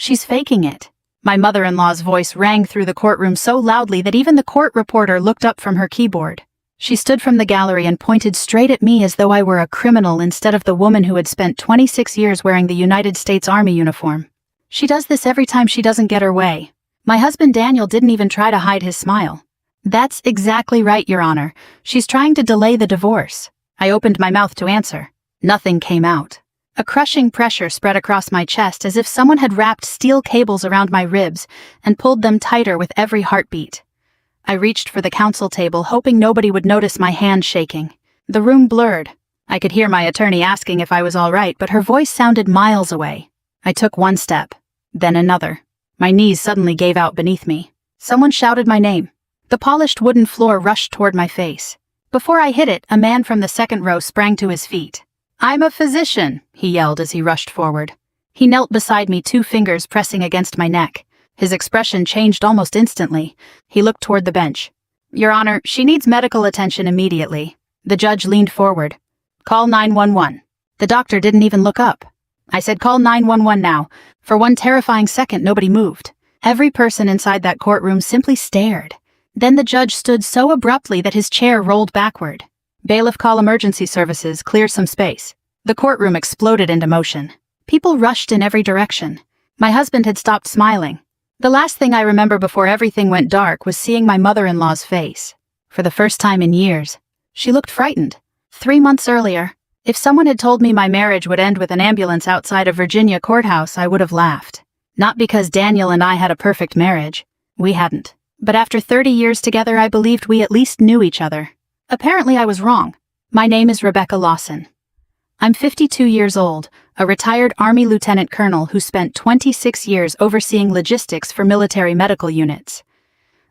She's faking it." My mother-in-law's voice rang through the courtroom so loudly that even the court reporter looked up from her keyboard. She stood from the gallery and pointed straight at me as though I were a criminal instead of the woman who had spent 26 years wearing the United States Army uniform. She does this every time she doesn't get her way. My husband Daniel didn't even try to hide his smile. "That's exactly right, Your Honor. She's trying to delay the divorce." I opened my mouth to answer. Nothing came out. A crushing pressure spread across my chest as if someone had wrapped steel cables around my ribs and pulled them tighter with every heartbeat. I reached for the counsel table, hoping nobody would notice my hand shaking. The room blurred. I could hear my attorney asking if I was all right, but her voice sounded miles away. I took one step, then another. My knees suddenly gave out beneath me. Someone shouted my name. The polished wooden floor rushed toward my face. Before I hit it, a man from the second row sprang to his feet. "I'm a physician," he yelled as he rushed forward. He knelt beside me, 2 fingers pressing against my neck. His expression changed almost instantly. He looked toward the bench. "Your Honor, she needs medical attention immediately." The judge leaned forward. "Call 911. The doctor didn't even look up. I said, "Call 911 now." For one terrifying second, nobody moved. Every person inside that courtroom simply stared. Then the judge stood so abruptly that his chair rolled backward. "Bailiff, call emergency services, clear some space." The courtroom exploded into motion. People rushed in every direction. My husband had stopped smiling. The last thing I remember before everything went dark was seeing my mother-in-law's face. For the first time in years, she looked frightened. 3 months earlier, if someone had told me my marriage would end with an ambulance outside a Virginia courthouse, I would have laughed. Not because Daniel and I had a perfect marriage. We hadn't. But after 30 years together, I believed we at least knew each other. Apparently I was wrong. My name is Rebecca Lawson. I'm 52 years old, a retired Army lieutenant colonel who spent 26 years overseeing logistics for military medical units.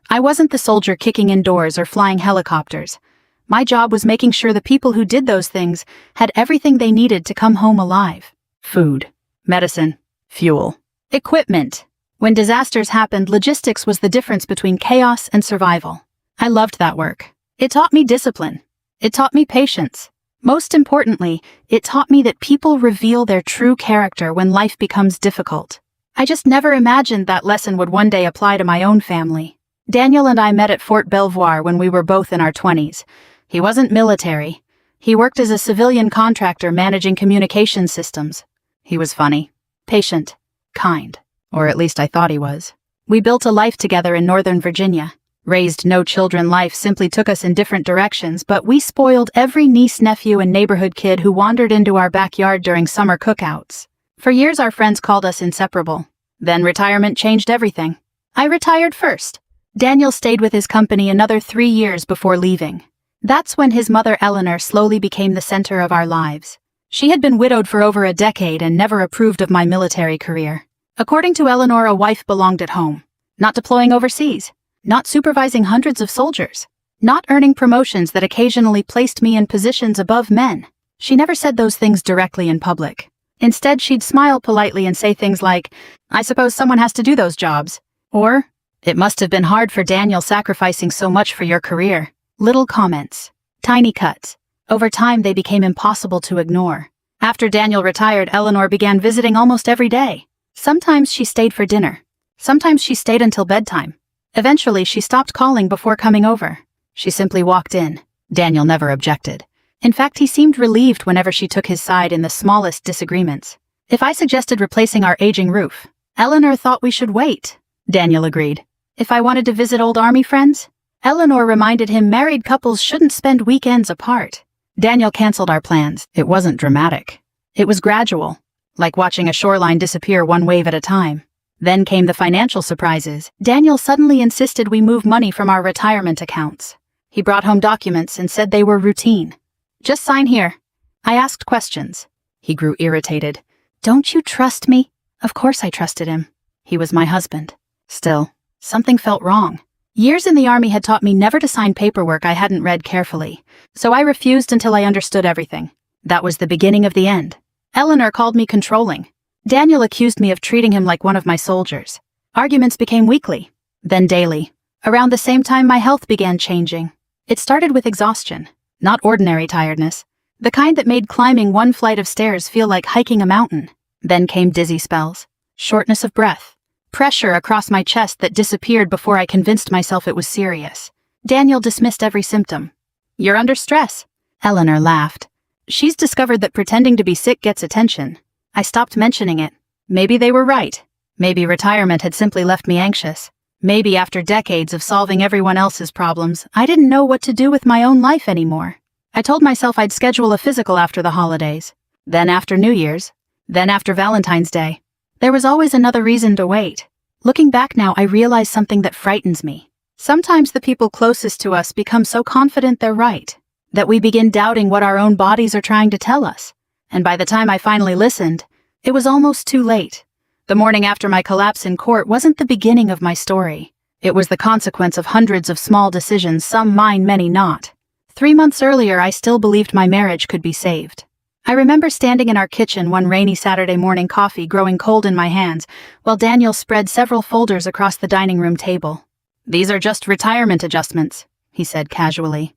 I wasn't the soldier kicking in doors or flying helicopters. My job was making sure the people who did those things had everything they needed to come home alive. Food, medicine, fuel, equipment. When disasters happened, logistics was the difference between chaos and survival. I loved that work. It taught me discipline. It taught me patience. Most importantly, it taught me that people reveal their true character when life becomes difficult. I just never imagined that lesson would one day apply to my own family. Daniel and I met at Fort Belvoir when we were both in our 20s. He wasn't military. He worked as a civilian contractor managing communication systems. He was funny, patient, kind, or at least I thought he was. We built a life together in Northern Virginia. Raised no children. Life simply took us in different directions, but we spoiled every niece, nephew, and neighborhood kid who wandered into our backyard during summer cookouts. For years, our friends called us inseparable. Then retirement changed everything. I retired first. Daniel stayed with his company another 3 years before leaving. That's when his mother Eleanor slowly became the center of our lives. She had been widowed for over a decade and never approved of my military career. According to Eleanor, a wife belonged at home, not deploying overseas. Not supervising hundreds of soldiers, not earning promotions that occasionally placed me in positions above men. She never said those things directly in public. Instead, she'd smile politely and say things like, "I suppose someone has to do those jobs." Or, "It must have been hard for Daniel sacrificing so much for your career." Little comments, tiny cuts. Over time, they became impossible to ignore. After Daniel retired, Eleanor began visiting almost every day. Sometimes she stayed for dinner. Sometimes she stayed until bedtime. Eventually, she stopped calling before coming over. She simply walked in. Daniel never objected. In fact, he seemed relieved whenever she took his side in the smallest disagreements. If I suggested replacing our aging roof, Eleanor thought we should wait. Daniel agreed. If I wanted to visit old Army friends, Eleanor reminded him married couples shouldn't spend weekends apart. Daniel canceled our plans. It wasn't dramatic. It was gradual, like watching a shoreline disappear one wave at a time. Then came the financial surprises. Daniel suddenly insisted we move money from our retirement accounts. He brought home documents and said they were routine. "Just sign here." I asked questions. He grew irritated. "Don't you trust me?" Of course I trusted him. He was my husband. Still, something felt wrong. Years in the Army had taught me never to sign paperwork I hadn't read carefully, so I refused until I understood everything. That was the beginning of the end. Eleanor called me controlling. Daniel accused me of treating him like one of my soldiers. Arguments became weekly, then daily. Around the same time, my health began changing. It started with exhaustion, not ordinary tiredness, the kind that made climbing one flight of stairs feel like hiking a mountain. Then came dizzy spells, shortness of breath, pressure across my chest that disappeared before I convinced myself it was serious. Daniel dismissed every symptom. "You're under stress." Eleanor laughed. "She's discovered that pretending to be sick gets attention." I stopped mentioning it. Maybe they were right. Maybe retirement had simply left me anxious. Maybe after decades of solving everyone else's problems, I didn't know what to do with my own life anymore. I told myself I'd schedule a physical after the holidays, then after New Year's, then after Valentine's Day. There was always another reason to wait. Looking back now, I realize something that frightens me. Sometimes the people closest to us become so confident they're right, that we begin doubting what our own bodies are trying to tell us. And by the time I finally listened, it was almost too late. The morning after my collapse in court wasn't the beginning of my story. It was the consequence of hundreds of small decisions, some mine, many not. 3 months earlier, I still believed my marriage could be saved. I remember standing in our kitchen one rainy Saturday morning, coffee growing cold in my hands, while Daniel spread several folders across the dining room table. "These are just retirement adjustments," he said casually.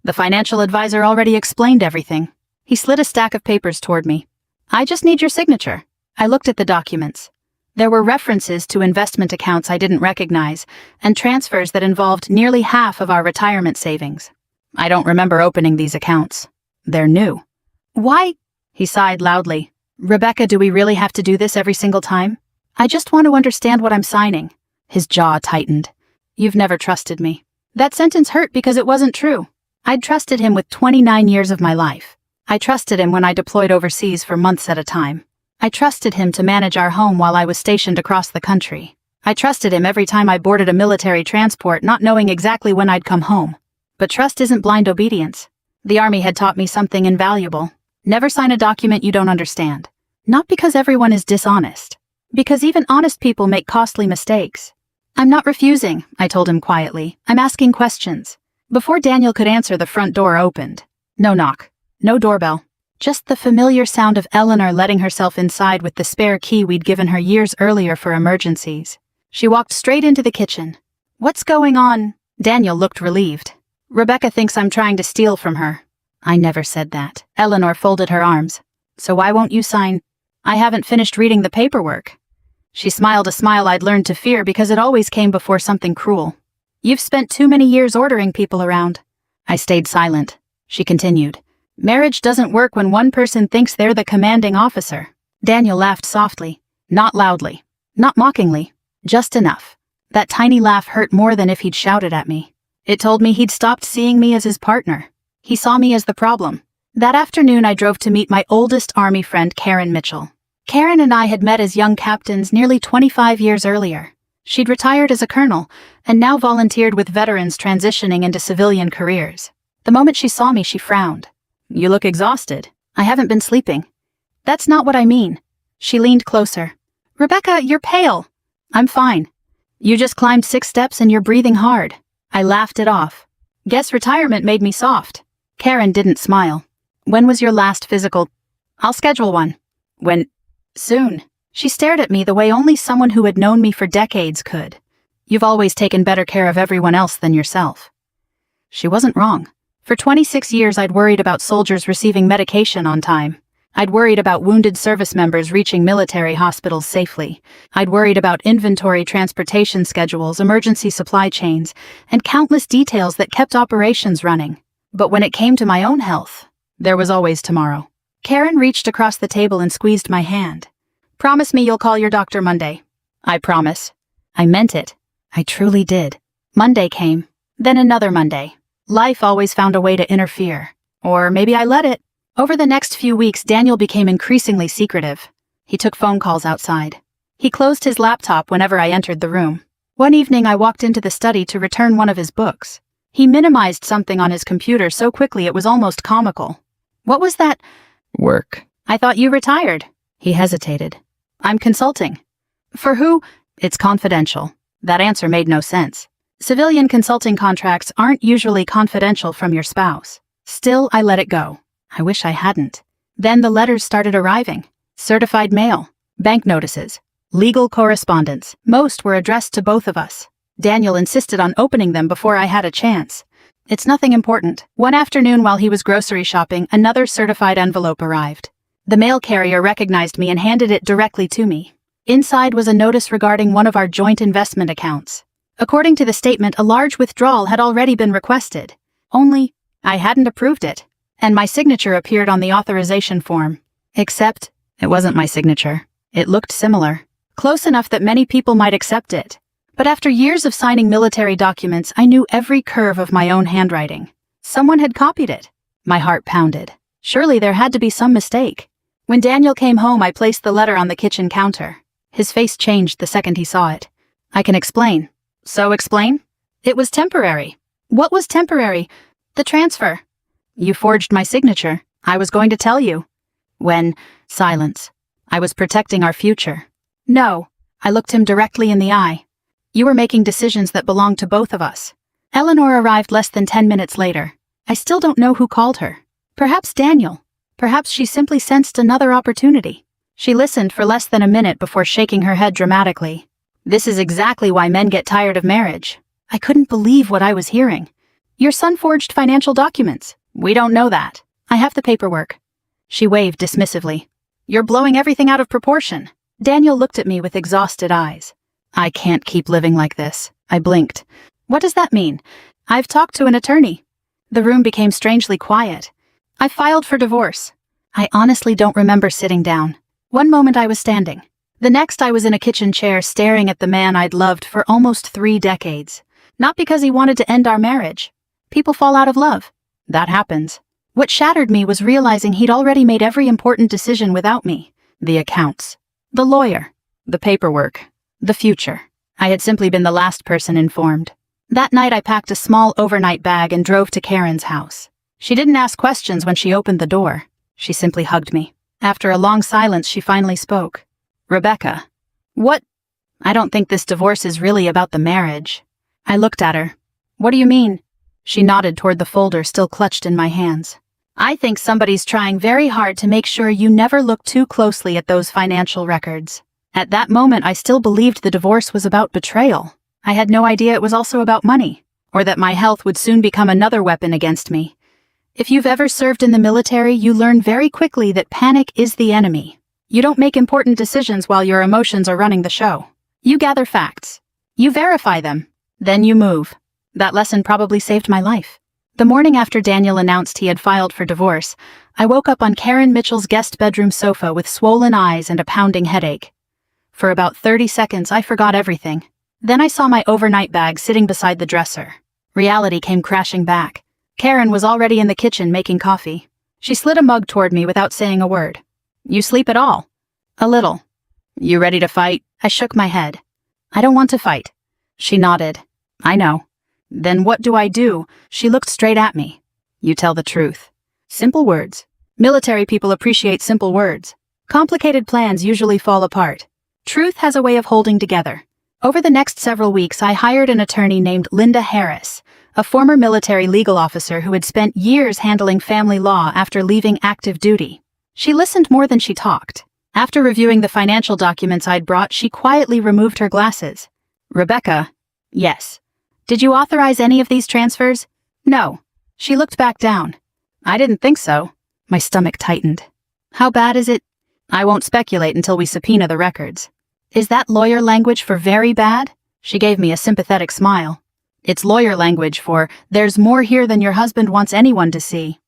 "The financial advisor already explained everything." He slid a stack of papers toward me. "I just need your signature." I looked at the documents. There were references to investment accounts I didn't recognize, and transfers that involved nearly half of our retirement savings. "I don't remember opening these accounts. They're new." "Why?" He sighed loudly. "Rebecca, do we really have to do this every single time? I just want to understand what I'm signing." His jaw tightened. "You've never trusted me." That sentence hurt because it wasn't true. I'd trusted him with 29 years of my life. I trusted him when I deployed overseas for months at a time. I trusted him to manage our home while I was stationed across the country. I trusted him every time I boarded a military transport, not knowing exactly when I'd come home. But trust isn't blind obedience. The Army had taught me something invaluable. Never sign a document you don't understand. Not because everyone is dishonest. Because even honest people make costly mistakes. "I'm not refusing," I told him quietly. "I'm asking questions." Before Daniel could answer, the front door opened. No knock. No doorbell. Just the familiar sound of Eleanor letting herself inside with the spare key we'd given her years earlier for emergencies. She walked straight into the kitchen. "What's going on?" Daniel looked relieved. "Rebecca thinks I'm trying to steal from her." "I never said that." Eleanor folded her arms. "So why won't you sign?" "I haven't finished reading the paperwork." She smiled a smile I'd learned to fear because it always came before something cruel. "You've spent too many years ordering people around." I stayed silent. She continued. "Marriage doesn't work when one person thinks they're the commanding officer." Daniel laughed softly, not loudly, not mockingly, just enough. That tiny laugh hurt more than if he'd shouted at me. It told me he'd stopped seeing me as his partner. He saw me as the problem. That afternoon I drove to meet my oldest Army friend, Karen Mitchell. Karen and I had met as young captains nearly 25 years earlier. She'd retired as a colonel, and now volunteered with veterans transitioning into civilian careers. The moment she saw me, she frowned. "You look exhausted." "I haven't been sleeping." "That's not what I mean." She leaned closer. "Rebecca, you're pale." "I'm fine. You just climbed 6 steps and you're breathing hard." I laughed it off. "Guess retirement made me soft." Karen didn't smile. "When was your last physical?" "I'll schedule one." "When?" "Soon." She stared at me the way only someone who had known me for decades could. "You've always taken better care of everyone else than yourself." She wasn't wrong. For 26 years I'd worried about soldiers receiving medication on time. I'd worried about wounded service members reaching military hospitals safely. I'd worried about inventory, transportation schedules, emergency supply chains, and countless details that kept operations running. But when it came to my own health, there was always tomorrow. Karen reached across the table and squeezed my hand. "Promise me you'll call your doctor Monday." "I promise." I meant it. I truly did. Monday came. Then another Monday. Life always found a way to interfere. Or maybe I let it. Over the next few weeks, Daniel became increasingly secretive. He took phone calls outside. He closed his laptop whenever I entered the room. One evening I walked into the study to return one of his books. He minimized something on his computer so quickly it was almost comical. "What was that?" "Work." "I thought you retired." He hesitated. "I'm consulting." "For who?" "It's confidential." That answer made no sense. Civilian consulting contracts aren't usually confidential from your spouse. Still, I let it go. I wish I hadn't. Then the letters started arriving. Certified mail, bank notices, legal correspondence. Most were addressed to both of us. Daniel insisted on opening them before I had a chance. "It's nothing important." One afternoon while he was grocery shopping, another certified envelope arrived. The mail carrier recognized me and handed it directly to me. Inside was a notice regarding one of our joint investment accounts. According to the statement, a large withdrawal had already been requested. Only, I hadn't approved it, and my signature appeared on the authorization form. Except, it wasn't my signature. It looked similar. Close enough that many people might accept it. But after years of signing military documents, I knew every curve of my own handwriting. Someone had copied it. My heart pounded. Surely there had to be some mistake. When Daniel came home, I placed the letter on the kitchen counter. His face changed the second he saw it. I can explain. So explain? It was temporary. What was temporary? The transfer. You forged my signature. I was going to tell you. When, silence. I was protecting our future. No, I looked him directly in the eye. You were making decisions that belonged to both of us. Eleanor arrived less than 10 minutes later. I still don't know who called her. Perhaps Daniel. Perhaps she simply sensed another opportunity. She listened for less than a minute before shaking her head dramatically. This is exactly why men get tired of marriage. I couldn't believe what I was hearing. Your son forged financial documents. We don't know that. I have the paperwork. She waved dismissively. You're blowing everything out of proportion. Daniel looked at me with exhausted eyes. I can't keep living like this. I blinked. What does that mean? I've talked to an attorney. The room became strangely quiet. I filed for divorce. I honestly don't remember sitting down. One moment I was standing. The next I was in a kitchen chair staring at the man I'd loved for almost 3 decades. Not because he wanted to end our marriage. People fall out of love. That happens. What shattered me was realizing he'd already made every important decision without me. The accounts. The lawyer. The paperwork. The future. I had simply been the last person informed. That night I packed a small overnight bag and drove to Karen's house. She didn't ask questions when she opened the door. She simply hugged me. After a long silence, she finally spoke. Rebecca. What? I don't think this divorce is really about the marriage. I looked at her. What do you mean? She nodded toward the folder still clutched in my hands. I think somebody's trying very hard to make sure you never look too closely at those financial records. At that moment, I still believed the divorce was about betrayal. I had no idea it was also about money, or that my health would soon become another weapon against me. If you've ever served in the military, you learn very quickly that panic is the enemy. You don't make important decisions while your emotions are running the show. You gather facts. You verify them. Then you move. That lesson probably saved my life. The morning after Daniel announced he had filed for divorce, I woke up on Karen Mitchell's guest bedroom sofa with swollen eyes and a pounding headache. For about 30 seconds, I forgot everything. Then I saw my overnight bag sitting beside the dresser. Reality came crashing back. Karen was already in the kitchen making coffee. She slid a mug toward me without saying a word. You sleep at all? A little. You ready to fight? I shook my head. I don't want to fight. She nodded. I know. Then what do I do? She looked straight at me. You tell the truth. Simple words. Military people appreciate simple words. Complicated plans usually fall apart. Truth has a way of holding together. Over the next several weeks, I hired an attorney named Linda Harris, a former military legal officer who had spent years handling family law after leaving active duty. She listened more than she talked. After reviewing the financial documents I'd brought, she quietly removed her glasses. Rebecca. Yes. Did you authorize any of these transfers? No. She looked back down. I didn't think so. My stomach tightened. How bad is it? I won't speculate until we subpoena the records. Is that lawyer language for very bad? She gave me a sympathetic smile. It's lawyer language for, there's more here than your husband wants anyone to see.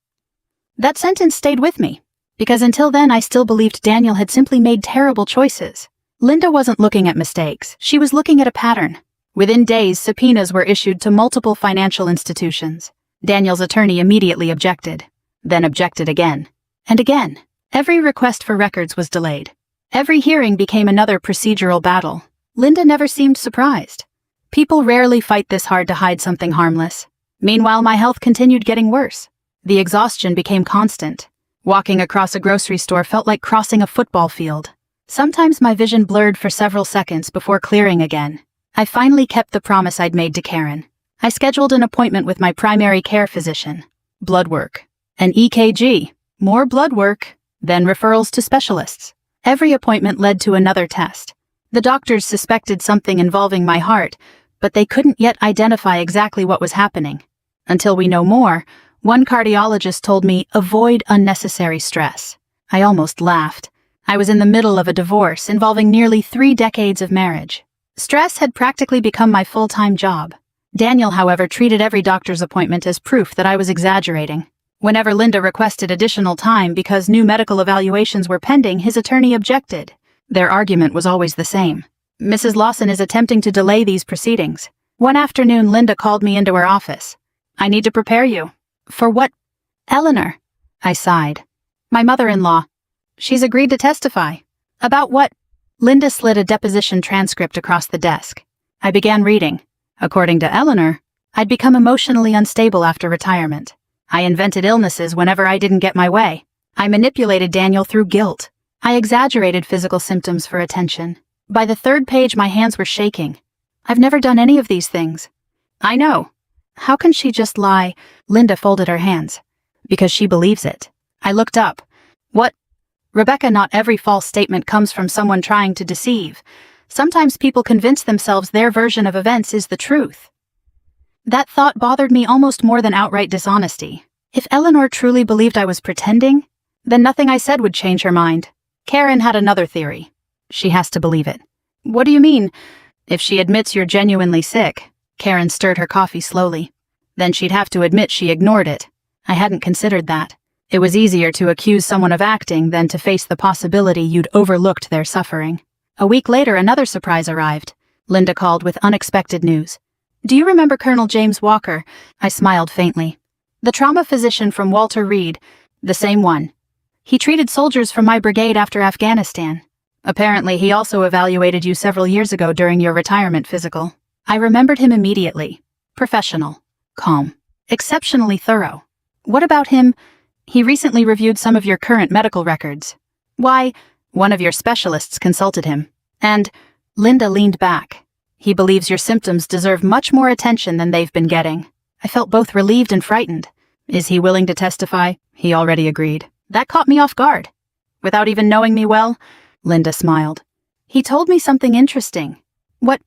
That sentence stayed with me, because until then I still believed Daniel had simply made terrible choices. Linda wasn't looking at mistakes. She was looking at a pattern. Within days, subpoenas were issued to multiple financial institutions. Daniel's attorney immediately objected, then objected again, and again. Every request for records was delayed. Every hearing became another procedural battle. Linda never seemed surprised. People rarely fight this hard to hide something harmless. Meanwhile, my health continued getting worse. The exhaustion became constant. Walking across a grocery store felt like crossing a football field. Sometimes my vision blurred for several seconds before clearing again. I finally kept the promise I'd made to Karen. I scheduled an appointment with my primary care physician. Blood work. An EKG. More blood work. Then referrals to specialists. Every appointment led to another test. The doctors suspected something involving my heart, but they couldn't yet identify exactly what was happening. Until we know more, one cardiologist told me, avoid unnecessary stress. I almost laughed. I was in the middle of a divorce involving nearly 3 decades of marriage. Stress had practically become my full-time job. Daniel, however, treated every doctor's appointment as proof that I was exaggerating. Whenever Linda requested additional time because new medical evaluations were pending, his attorney objected. Their argument was always the same. Mrs. Lawson is attempting to delay these proceedings. One afternoon, Linda called me into her office. I need to prepare you. For what? Eleanor. I sighed. My mother-in-law. She's agreed to testify. About what? Linda slid a deposition transcript across the desk. I began reading. According to Eleanor, I'd become emotionally unstable after retirement. I invented illnesses whenever I didn't get my way. I manipulated Daniel through guilt. I exaggerated physical symptoms for attention. By the 3rd page, my hands were shaking. I've never done any of these things. I know. How can she just lie? Linda folded her hands. Because she believes it. I looked up. What? Rebecca, not every false statement comes from someone trying to deceive. Sometimes people convince themselves their version of events is the truth. That thought bothered me almost more than outright dishonesty. If Eleanor truly believed I was pretending, then nothing I said would change her mind. Karen had another theory. She has to believe it. What do you mean? If she admits you're genuinely sick, Karen stirred her coffee slowly, then she'd have to admit she ignored it. I hadn't considered that. It was easier to accuse someone of acting than to face the possibility you'd overlooked their suffering. A week later, another surprise arrived. Linda called with unexpected news. Do you remember Colonel James Walker? I smiled faintly. The trauma physician from Walter Reed, the same one. He treated soldiers from my brigade after Afghanistan. Apparently, he also evaluated you several years ago during your retirement physical. I remembered him immediately. Professional. Calm. Exceptionally thorough. What about him? He recently reviewed some of your current medical records. Why, one of your specialists consulted him. And Linda leaned back. He believes your symptoms deserve much more attention than they've been getting. I felt both relieved and frightened. Is he willing to testify? He already agreed. That caught me off guard. Without even knowing me well, Linda smiled. He told me something interesting. What?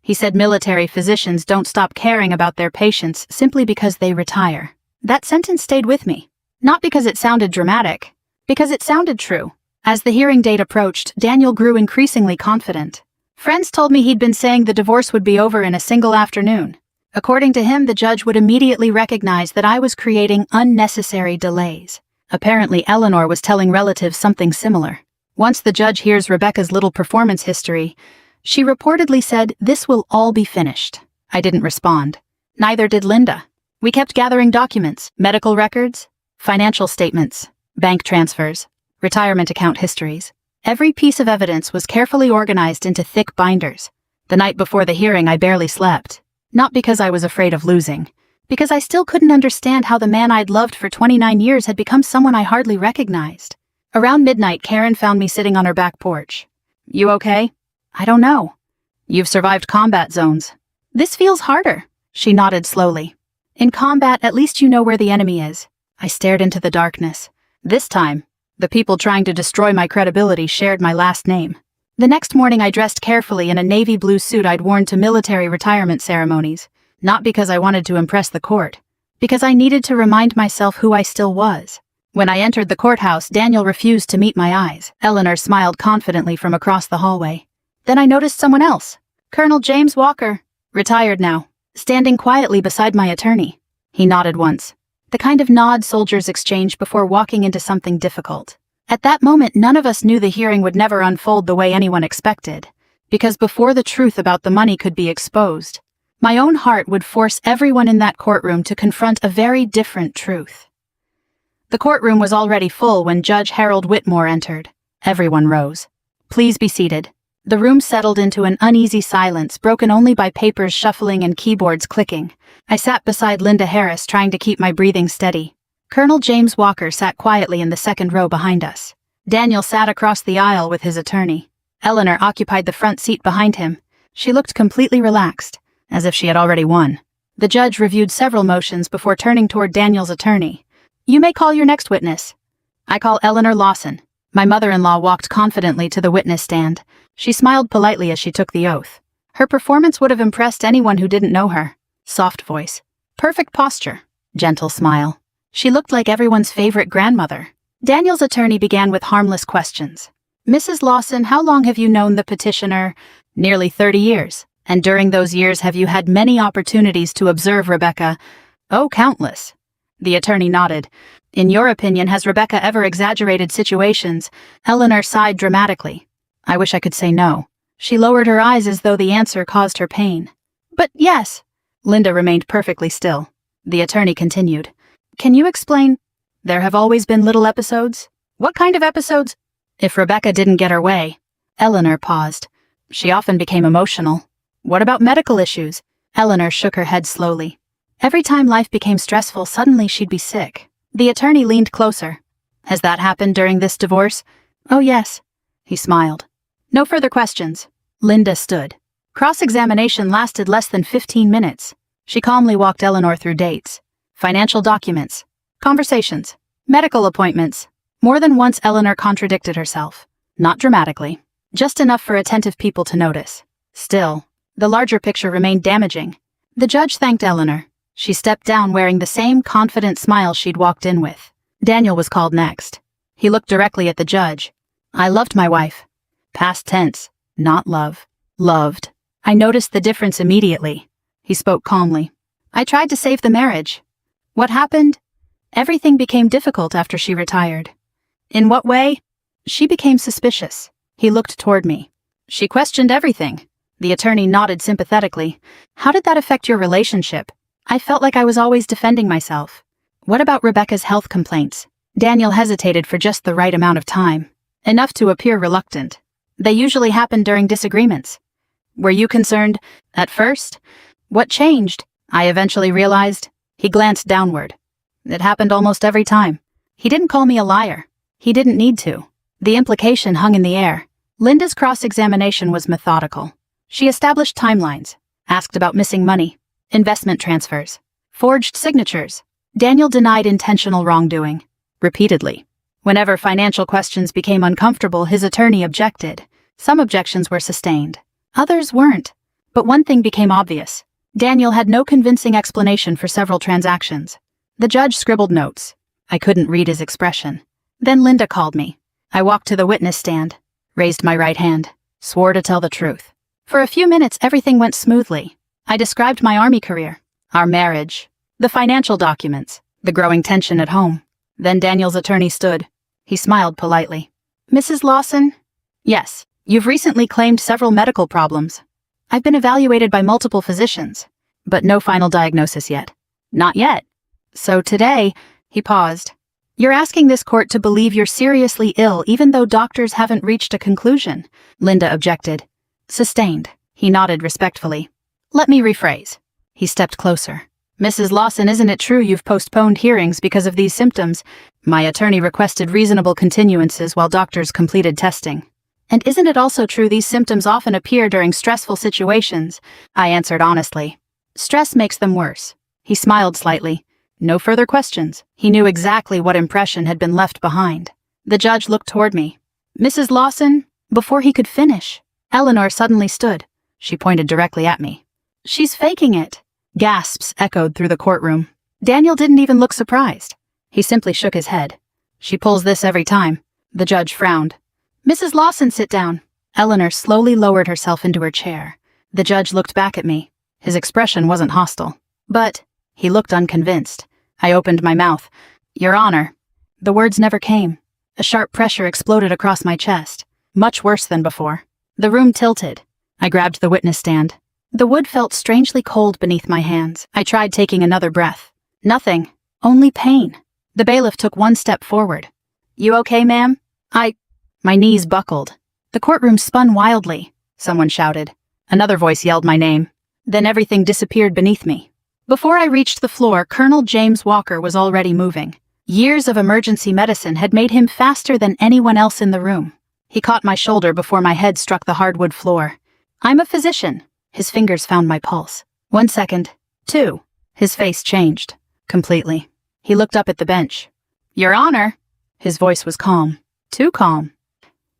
He said military physicians don't stop caring about their patients simply because they retire. That sentence stayed with me. Not because it sounded dramatic, because it sounded true. As the hearing date approached, Daniel grew increasingly confident. Friends told me he'd been saying the divorce would be over in a single afternoon. According to him, the judge would immediately recognize that I was creating unnecessary delays. Apparently, Eleanor was telling relatives something similar. Once the judge hears Rebecca's little performance history, she reportedly said, "This will all be finished." I didn't respond. Neither did Linda. We kept gathering documents, medical records, financial statements, bank transfers, retirement account histories. Every piece of evidence was carefully organized into thick binders. The night before the hearing, I barely slept. Not because I was afraid of losing, because I still couldn't understand how the man I'd loved for 29 years had become someone I hardly recognized. Around midnight, Karen found me sitting on her back porch. You okay? I don't know. You've survived combat zones. This feels harder. She nodded slowly. In combat, at least you know where the enemy is. I stared into the darkness. This time, the people trying to destroy my credibility shared my last name. The next morning, I dressed carefully in a navy blue suit I'd worn to military retirement ceremonies, not because I wanted to impress the court, because I needed to remind myself who I still was. When I entered the courthouse, Daniel refused to meet my eyes. Eleanor smiled confidently from across the hallway. Then I noticed someone else. Colonel James Walker, retired now, standing quietly beside my attorney. He nodded once. The kind of nod soldiers exchange before walking into something difficult. At that moment, none of us knew the hearing would never unfold the way anyone expected, because before the truth about the money could be exposed, my own heart would force everyone in that courtroom to confront a very different truth. The courtroom was already full when Judge Harold Whitmore entered. Everyone rose. Please be seated. The room settled into an uneasy silence, broken only by papers shuffling and keyboards clicking. I sat beside Linda Harris, trying to keep my breathing steady. Colonel James Walker sat quietly in the second row behind us. Daniel sat across the aisle with his attorney. Eleanor occupied the front seat behind him. She looked completely relaxed, as if she had already won. The judge reviewed several motions before turning toward Daniel's attorney. You may call your next witness. I call Eleanor Lawson. My mother-in-law walked confidently to the witness stand. She smiled politely as she took the oath. Her performance would have impressed anyone who didn't know her. Soft voice. Perfect posture. Gentle smile. She looked like everyone's favorite grandmother. Daniel's attorney began with harmless questions. Mrs. Lawson, how long have you known the petitioner? Nearly 30 years. And during those years have you had many opportunities to observe Rebecca? Oh, countless. The attorney nodded. In your opinion, has Rebecca ever exaggerated situations? Eleanor sighed dramatically. I wish I could say no. She lowered her eyes as though the answer caused her pain. But yes. Linda remained perfectly still. The attorney continued. Can you explain? There have always been little episodes. What kind of episodes? If Rebecca didn't get her way. Eleanor paused. She often became emotional. What about medical issues? Eleanor shook her head slowly. Every time life became stressful, suddenly she'd be sick. The attorney leaned closer. Has that happened during this divorce? Oh, yes. He smiled. No further questions. Linda stood. Cross-examination lasted less than 15 minutes. She calmly walked Eleanor through dates, financial documents, conversations, medical appointments. More than once Eleanor contradicted herself. Not dramatically, just enough for attentive people to notice. Still, the larger picture remained damaging. The judge thanked Eleanor. She stepped down wearing the same confident smile she'd walked in with. Daniel was called next. He looked directly at the judge. I loved my wife. Past tense, not love. Loved. I noticed the difference immediately. He spoke calmly. I tried to save the marriage. What happened? Everything became difficult after she retired. In what way? She became suspicious. He looked toward me. She questioned everything. The attorney nodded sympathetically. How did that affect your relationship? I felt like I was always defending myself. What about Rebecca's health complaints? Daniel hesitated for just the right amount of time. Enough to appear reluctant. They usually happen during disagreements. Were you concerned? At first? What changed? I eventually realized. He glanced downward. It happened almost every time. He didn't call me a liar. He didn't need to. The implication hung in the air. Linda's cross-examination was methodical. She established timelines, asked about missing money, investment transfers, forged signatures. Daniel denied intentional wrongdoing, repeatedly. Whenever financial questions became uncomfortable, his attorney objected. Some objections were sustained. Others weren't. But one thing became obvious. Daniel had no convincing explanation for several transactions. The judge scribbled notes. I couldn't read his expression. Then Linda called me. I walked to the witness stand, raised my right hand, swore to tell the truth. For a few minutes, everything went smoothly. I described my army career, our marriage, the financial documents, the growing tension at home. Then Daniel's attorney stood. He smiled politely. Mrs. Lawson? Yes, you've recently claimed several medical problems. I've been evaluated by multiple physicians, but no final diagnosis yet. Not yet. So today, he paused. You're asking this court to believe you're seriously ill even though doctors haven't reached a conclusion, Linda objected. Sustained. He nodded respectfully. Let me rephrase. He stepped closer. Mrs. Lawson, isn't it true you've postponed hearings because of these symptoms? My attorney requested reasonable continuances while doctors completed testing. And isn't it also true these symptoms often appear during stressful situations? I answered honestly. Stress makes them worse. He smiled slightly. No further questions. He knew exactly what impression had been left behind. The judge looked toward me. Mrs. Lawson, before he could finish, Eleanor suddenly stood. She pointed directly at me. She's faking it. Gasps echoed through the courtroom. Daniel didn't even look surprised. He simply shook his head. She pulls this every time. The judge frowned. Mrs. Lawson, sit down. Eleanor slowly lowered herself into her chair. The judge looked back at me. His expression wasn't hostile. But he looked unconvinced. I opened my mouth. Your Honor. The words never came. A sharp pressure exploded across my chest. Much worse than before. The room tilted. I grabbed the witness stand. The wood felt strangely cold beneath my hands. I tried taking another breath. Nothing. Only pain. The bailiff took one step forward. You okay, ma'am? My knees buckled. The courtroom spun wildly. Someone shouted. Another voice yelled my name. Then everything disappeared beneath me. Before I reached the floor, Colonel James Walker was already moving. Years of emergency medicine had made him faster than anyone else in the room. He caught my shoulder before my head struck the hardwood floor. I'm a physician. His fingers found my pulse. 1 second. 2. His face changed. Completely. He looked up at the bench. Your Honor. His voice was calm. Too calm.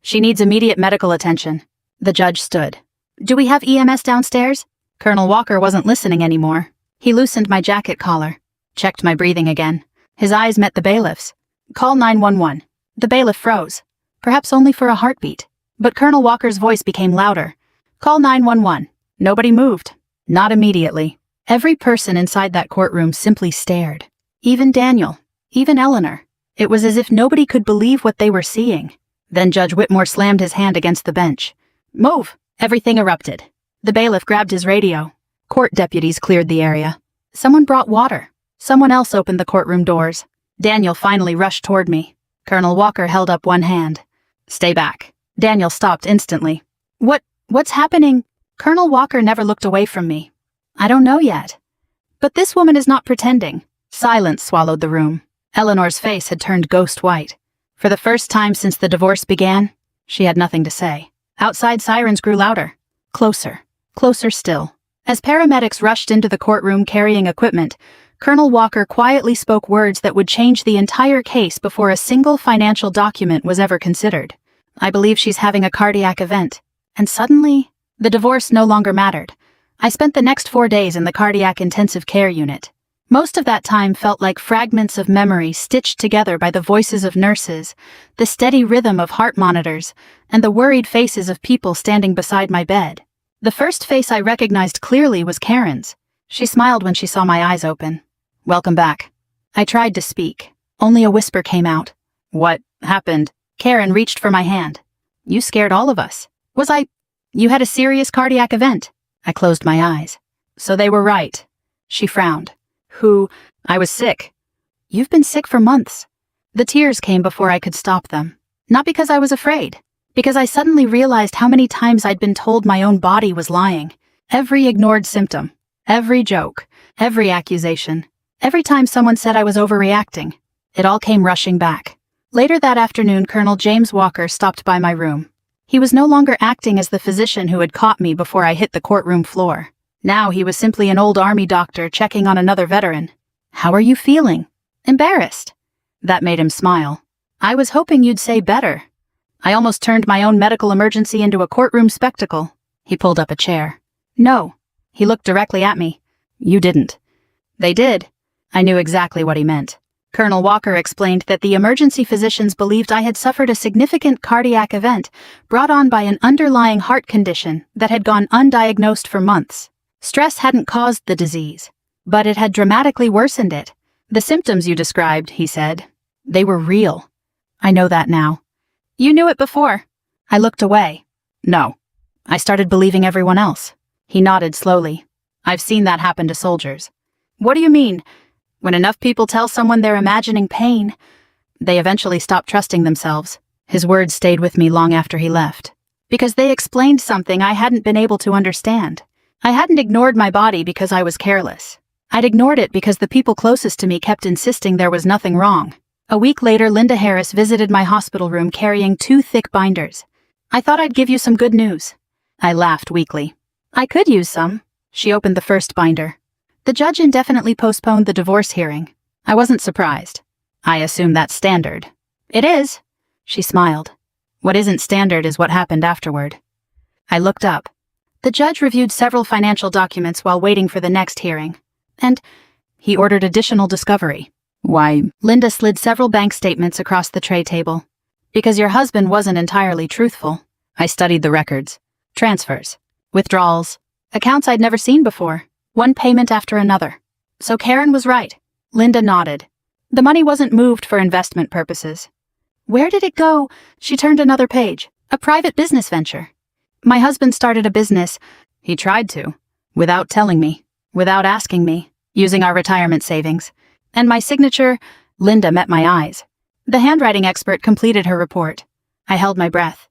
She needs immediate medical attention. The judge stood. Do we have EMS downstairs? Colonel Walker wasn't listening anymore. He loosened my jacket collar. Checked my breathing again. His eyes met the bailiff's. Call 911. The bailiff froze. perhaps only for a heartbeat. But Colonel Walker's voice became louder. "Call 911. Nobody moved. Not immediately. Every person inside that courtroom simply stared. Even Daniel. Even Eleanor. It was as if nobody could believe what they were seeing. Then Judge Whitmore slammed his hand against the bench. "Move!" Everything erupted. The bailiff grabbed his radio. Court deputies cleared the area. Someone brought water. Someone else opened the courtroom doors. Daniel finally rushed toward me. Colonel Walker held up one hand. "Stay back." Daniel stopped instantly. What's happening?" Colonel Walker never looked away from me. "I don't know yet. But this woman is not pretending." Silence swallowed the room. Eleanor's face had turned ghost white. For the first time since the divorce began, she had nothing to say. Outside sirens grew louder. Closer. Closer still. As paramedics rushed into the courtroom carrying equipment, Colonel Walker quietly spoke words that would change the entire case before a single financial document was ever considered. "I believe she's having a cardiac event." And suddenly, the divorce no longer mattered. I spent the next 4 days in the cardiac intensive care unit. Most of that time felt like fragments of memory stitched together by the voices of nurses, the steady rhythm of heart monitors, and the worried faces of people standing beside my bed. The first face I recognized clearly was Karen's. She smiled when she saw my eyes open. "Welcome back." I tried to speak. Only a whisper came out. "What happened?" Karen reached for my hand. "You scared all of us." You had a serious cardiac event." I closed my eyes. "So they were right." She frowned. I was sick." "You've been sick for months." The tears came before I could stop them. Not because I was afraid. Because I suddenly realized how many times I'd been told my own body was lying. Every ignored symptom. Every joke. Every accusation. Every time someone said I was overreacting. It all came rushing back. Later that afternoon, Colonel James Walker stopped by my room. He was no longer acting as the physician who had caught me before I hit the courtroom floor. Now he was simply an old army doctor checking on another veteran. "How are you feeling?" "Embarrassed." That made him smile. "I was hoping you'd say better." I almost turned my own medical emergency into a courtroom spectacle. He pulled up a chair. "No." He looked directly at me. "You didn't." "They did." I knew exactly what he meant. Colonel Walker explained that the emergency physicians believed I had suffered a significant cardiac event brought on by an underlying heart condition that had gone undiagnosed for months. Stress hadn't caused the disease, but it had dramatically worsened it. "The symptoms you described," he said, "they were real." "I know that now." "You knew it before." I looked away. "No." I started believing everyone else. He nodded slowly. "I've seen that happen to soldiers." "What do you mean?" "When enough people tell someone they're imagining pain, they eventually stop trusting themselves." His words stayed with me long after he left. Because they explained something I hadn't been able to understand. I hadn't ignored my body because I was careless. I'd ignored it because the people closest to me kept insisting there was nothing wrong. A week later, Linda Harris visited my hospital room carrying 2 thick binders. "I thought I'd give you some good news." I laughed weakly. "I could use some." She opened the first binder. "The judge indefinitely postponed the divorce hearing." I wasn't surprised. "I assume that's standard." "It is." She smiled. "What isn't standard is what happened afterward." I looked up. The judge reviewed several financial documents while waiting for the next hearing. And he ordered additional discovery. "Why?" Linda slid several bank statements across the tray table. "Because your husband wasn't entirely truthful." I studied the records. Transfers. Withdrawals. Accounts I'd never seen before. One payment after another. "So Karen was right." Linda nodded. "The money wasn't moved for investment purposes." "Where did it go?" She turned another page. "A private business venture." "My husband started a business." "He tried to. Without telling me. Without asking me. Using our retirement savings. And my signature." Linda met my eyes. The handwriting expert completed her report. I held my breath.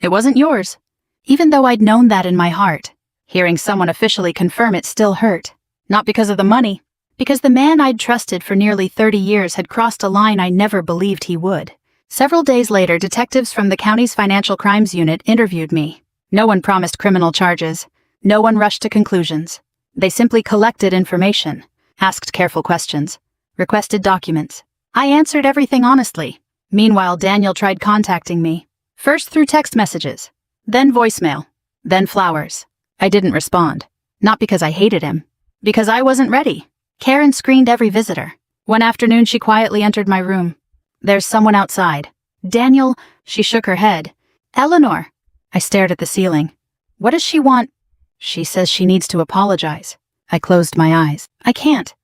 "It wasn't yours." Even though I'd known that in my heart, hearing someone officially confirm it still hurt. Not because of the money. Because the man I'd trusted for nearly 30 years had crossed a line I never believed he would. Several days later, detectives from the county's financial crimes unit interviewed me. No one promised criminal charges. No one rushed to conclusions. They simply collected information, asked careful questions, requested documents. I answered everything honestly. Meanwhile, Daniel tried contacting me. First through text messages, then voicemail, then flowers. I didn't respond. Not because I hated him. Because I wasn't ready. Karen screened every visitor. One afternoon, she quietly entered my room. "There's someone outside." Daniel, she shook her head. Eleanor. I stared at the ceiling. What does she want? She says she needs to apologize. I closed my eyes. I can't.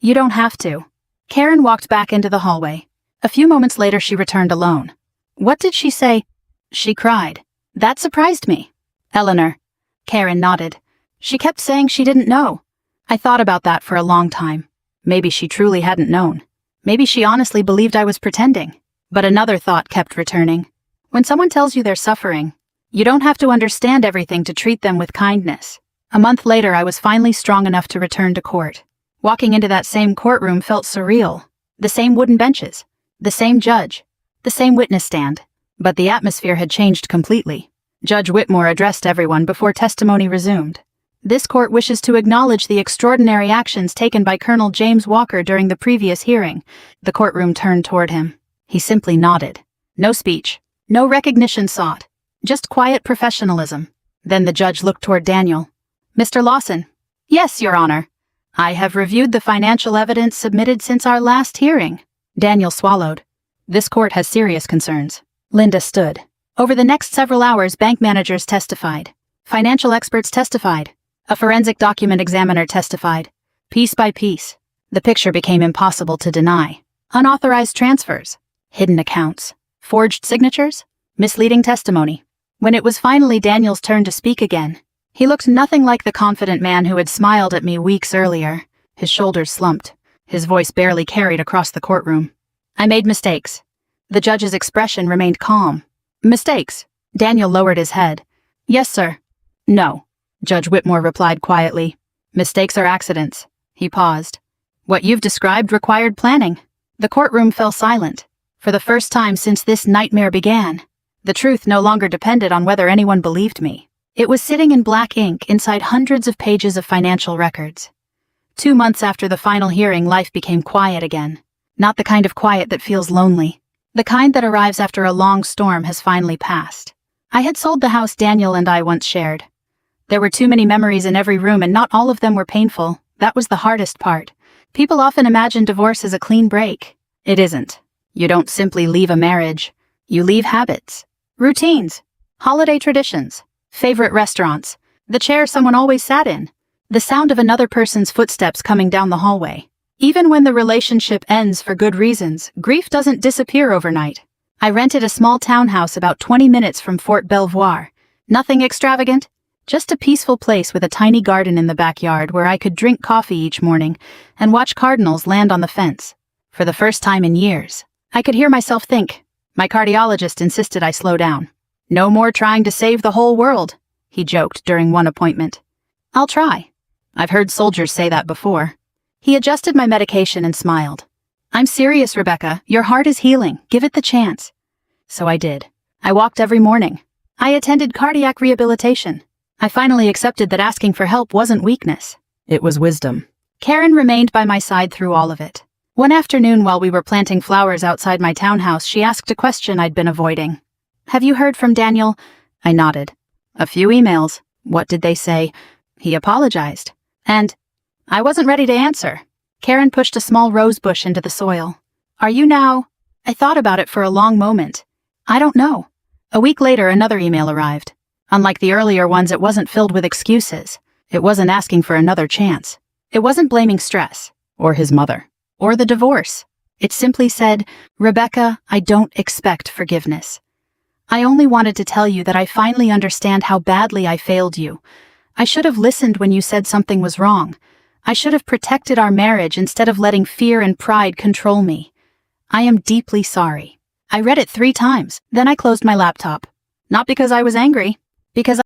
You don't have to. Karen walked back into the hallway. A few moments later she returned alone. What did she say? She cried. That surprised me. Eleanor. Karen nodded. She kept saying she didn't know. I thought about that for a long time. Maybe she truly hadn't known. Maybe she honestly believed I was pretending. But another thought kept returning. When someone tells you they're suffering, you don't have to understand everything to treat them with kindness. A month later, I was finally strong enough to return to court. Walking into that same courtroom felt surreal. The same wooden benches, the same judge, the same witness stand. But the atmosphere had changed completely. Judge Whitmore addressed everyone before testimony resumed. This court wishes to acknowledge the extraordinary actions taken by Colonel James Walker during the previous hearing. The courtroom turned toward him. He simply nodded. No speech. No recognition sought. Just quiet professionalism. Then the judge looked toward Daniel. Mr. Lawson. Yes, Your Honor. I have reviewed the financial evidence submitted since our last hearing. Daniel swallowed. This court has serious concerns. Linda stood. Over the next several hours, bank managers testified. Financial experts testified. A forensic document examiner testified. Piece by piece, the picture became impossible to deny. Unauthorized transfers, hidden accounts, forged signatures, misleading testimony. When it was finally Daniel's turn to speak again, he looked nothing like the confident man who had smiled at me weeks earlier. His shoulders slumped. His voice barely carried across the courtroom. I made mistakes. The judge's expression remained calm. Mistakes? Daniel lowered his head. Yes, sir. No. Judge Whitmore replied quietly. Mistakes are accidents. He paused. What you've described required planning. The courtroom fell silent. For the first time since this nightmare began, the truth no longer depended on whether anyone believed me. It was sitting in black ink inside hundreds of pages of financial records. 2 months after the final hearing, life became quiet again. Not the kind of quiet that feels lonely. The kind that arrives after a long storm has finally passed. I had sold the house Daniel and I once shared. There were too many memories in every room, and not all of them were painful. That was the hardest part. People often imagine divorce as a clean break. It isn't. You don't simply leave a marriage. You leave habits, routines, holiday traditions, favorite restaurants, the chair someone always sat in, the sound of another person's footsteps coming down the hallway. Even when the relationship ends for good reasons, grief doesn't disappear overnight. I rented a small townhouse about 20 minutes from Fort Belvoir. Nothing extravagant. Just a peaceful place with a tiny garden in the backyard where I could drink coffee each morning and watch cardinals land on the fence. For the first time in years, I could hear myself think. My cardiologist insisted I slow down. No more trying to save the whole world, he joked during one appointment. I'll try. I've heard soldiers say that before. He adjusted my medication and smiled. I'm serious, Rebecca. Your heart is healing. Give it the chance. So I did. I walked every morning. I attended cardiac rehabilitation. I finally accepted that asking for help wasn't weakness. It was wisdom. Karen remained by my side through all of it. One afternoon while we were planting flowers outside my townhouse, she asked a question I'd been avoiding. Have you heard from Daniel? I nodded. A few emails. What did they say? He apologized. And I wasn't ready to answer. Karen pushed a small rose bush into the soil. Are you now? I thought about it for a long moment. I don't know. A week later, another email arrived. Unlike the earlier ones, it wasn't filled with excuses. It wasn't asking for another chance. It wasn't blaming stress, or his mother, or the divorce. It simply said, Rebecca, I don't expect forgiveness. I only wanted to tell you that I finally understand how badly I failed you. I should have listened when you said something was wrong. I should have protected our marriage instead of letting fear and pride control me. I am deeply sorry. I read it 3 times, then I closed my laptop. Not because I was angry, because